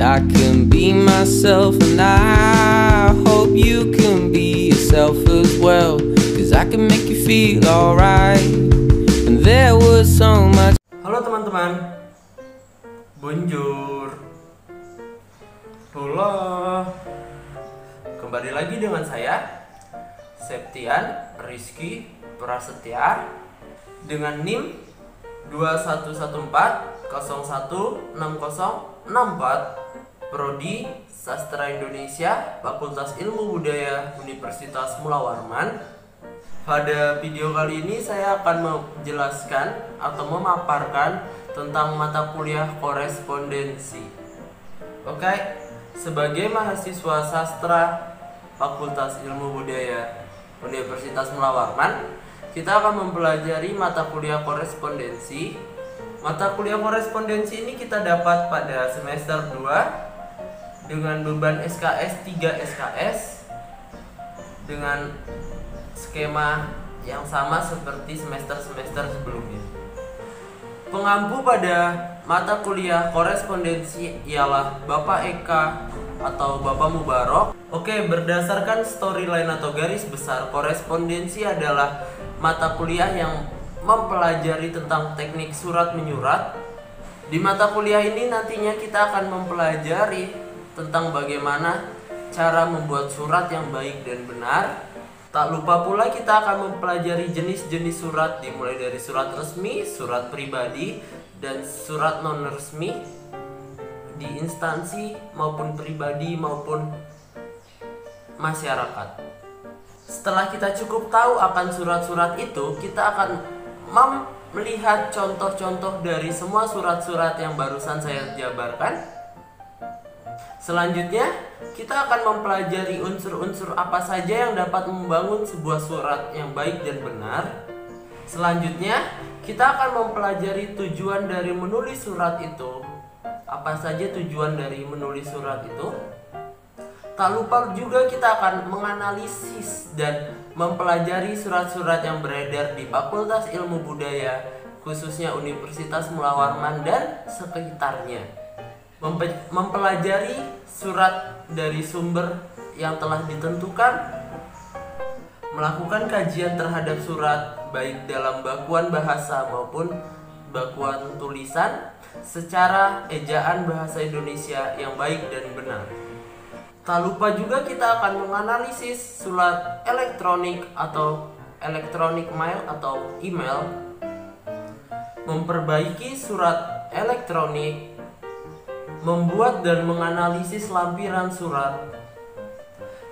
I can be myself, and I hope you can be yourself as well, 'cause I can make you feel alright. And there was so much. Halo teman-teman, bonjour. Halo. Kembali lagi dengan saya Septian Rizky Prasetya dengan NIM 2114016064, Prodi Sastra Indonesia, Fakultas Ilmu Budaya Universitas Mula Warman. Pada video kali ini saya akan menjelaskan atau memaparkan tentang mata kuliah korespondensi. Oke, sebagai mahasiswa sastra Fakultas Ilmu Budaya Universitas Mula Warman, kita akan mempelajari mata kuliah korespondensi. Mata kuliah korespondensi ini kita dapat pada semester 2 dengan beban SKS 3 SKS dengan skema yang sama seperti semester-semester sebelumnya. Pengampu pada mata kuliah korespondensi ialah Bapak Eka atau Bapak Mubarok. Oke, berdasarkan storyline atau garis besar, korespondensi adalah mata kuliah yang mempelajari tentang teknik surat menyurat. Di mata kuliah ini nantinya kita akan mempelajari tentang bagaimana cara membuat surat yang baik dan benar. Tak lupa pula kita akan mempelajari jenis-jenis surat, dimulai dari surat resmi, surat pribadi, dan surat non-resmi di instansi maupun pribadi maupun masyarakat. Setelah kita cukup tahu akan surat-surat itu, kita akan melihat contoh-contoh dari semua surat-surat yang barusan saya jabarkan. Selanjutnya, kita akan mempelajari unsur-unsur apa saja yang dapat membangun sebuah surat yang baik dan benar. Selanjutnya, kita akan mempelajari tujuan dari menulis surat itu. Apa saja tujuan dari menulis surat itu? Tak lupa juga kita akan menganalisis dan mempelajari surat-surat yang beredar di Fakultas Ilmu Budaya, khususnya Universitas Mula Warman dan sekitarnya. Mempelajari surat dari sumber yang telah ditentukan, melakukan kajian terhadap surat baik dalam bakuan bahasa maupun bakuan tulisan secara ejaan bahasa Indonesia yang baik dan benar. Tak lupa juga kita akan menganalisis surat elektronik atau electronic mail atau email, memperbaiki surat elektronik, membuat dan menganalisis lampiran surat,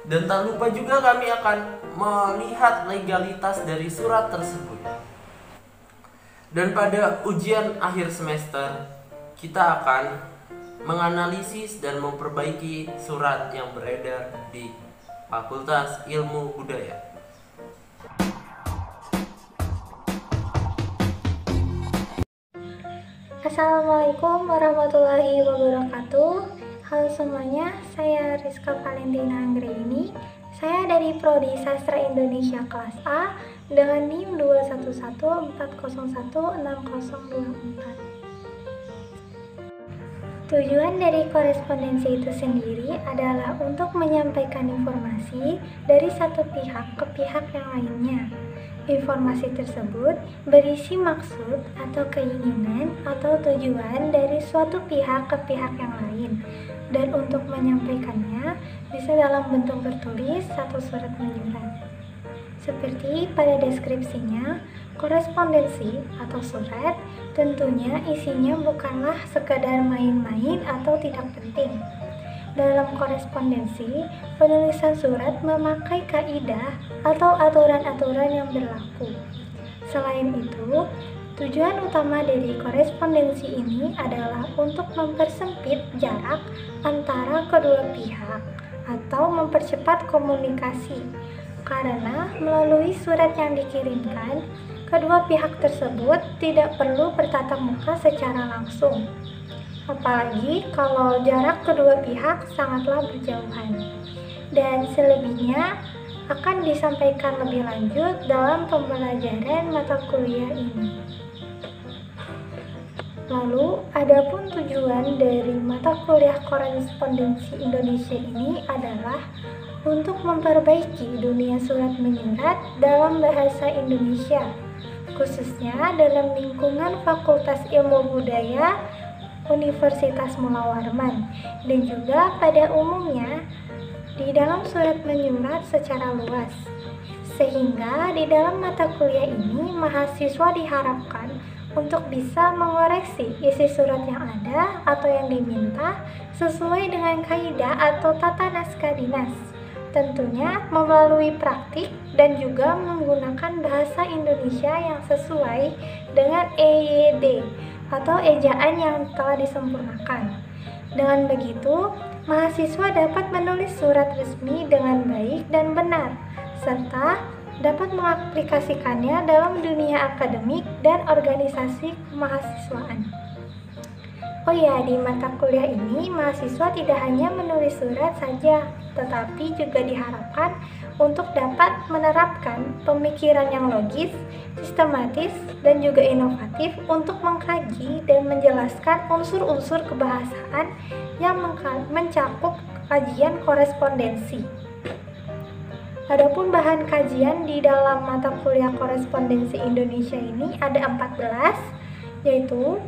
dan tak lupa juga kami akan melihat legalitas dari surat tersebut. Dan pada ujian akhir semester, kita akan menganalisis dan memperbaiki surat yang beredar di Fakultas Ilmu Budaya. Assalamualaikum warahmatullahi wabarakatuh. Halo semuanya, saya Rizka Valentina Anggraini. Saya dari Prodi Sastra Indonesia kelas A dengan NIM 2114016024. Tujuan dari korespondensi itu sendiri adalah untuk menyampaikan informasi dari satu pihak ke pihak yang lainnya. Informasi tersebut berisi maksud atau keinginan atau tujuan dari suatu pihak ke pihak yang lain, dan untuk menyampaikannya bisa dalam bentuk tertulis atau surat menyurat. Seperti pada deskripsinya, korespondensi atau surat tentunya isinya bukanlah sekadar main-main atau tidak penting. Dalam korespondensi, penulisan surat memakai kaidah atau aturan-aturan yang berlaku. Selain itu, tujuan utama dari korespondensi ini adalah untuk mempersempit jarak antara kedua pihak atau mempercepat komunikasi, karena melalui surat yang dikirimkan, kedua pihak tersebut tidak perlu bertatap muka secara langsung. Apalagi kalau jarak kedua pihak sangatlah berjauhan. Dan selebihnya akan disampaikan lebih lanjut dalam pembelajaran mata kuliah ini. Lalu, adapun tujuan dari mata kuliah korespondensi Indonesia ini adalah untuk memperbaiki dunia surat menyurat dalam bahasa Indonesia, khususnya dalam lingkungan Fakultas Ilmu Budaya Universitas Mula Warman, dan juga pada umumnya di dalam surat menyurat secara luas. Sehingga di dalam mata kuliah ini mahasiswa diharapkan untuk bisa mengoreksi isi surat yang ada atau yang diminta sesuai dengan kaidah atau tata naskah dinas. Tentunya melalui praktik dan juga menggunakan bahasa Indonesia yang sesuai dengan EYD atau ejaan yang telah disempurnakan. Dengan begitu, mahasiswa dapat menulis surat resmi dengan baik dan benar, serta dapat mengaplikasikannya dalam dunia akademik dan organisasi kemahasiswaan. Oh ya, di mata kuliah ini mahasiswa tidak hanya menulis surat saja, tetapi juga diharapkan untuk dapat menerapkan pemikiran yang logis, sistematis, dan juga inovatif untuk mengkaji dan menjelaskan unsur-unsur kebahasaan yang mencakup kajian korespondensi. Adapun bahan kajian di dalam mata kuliah korespondensi Indonesia ini ada 14, yaitu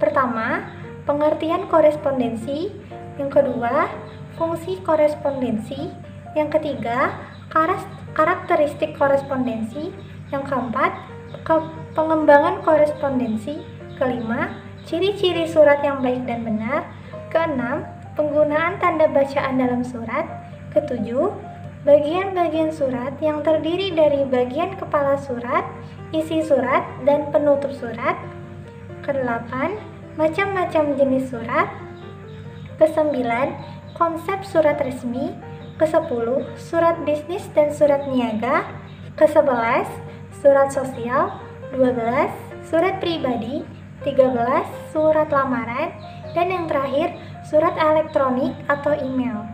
pertama, pengertian korespondensi, yang kedua, fungsi korespondensi, yang ketiga, karakteristik korespondensi, yang keempat, pengembangan korespondensi, kelima, ciri-ciri surat yang baik dan benar, keenam, penggunaan tanda bacaan dalam surat, ketujuh, bagian-bagian surat yang terdiri dari bagian kepala surat, isi surat, dan penutup surat. Kedelapan, macam-macam jenis surat. Kesembilan, konsep surat resmi. Kesepuluh, surat bisnis dan surat niaga. Kesebelas, surat sosial. 12, surat pribadi. 13, surat lamaran. Dan yang terakhir, surat elektronik atau email.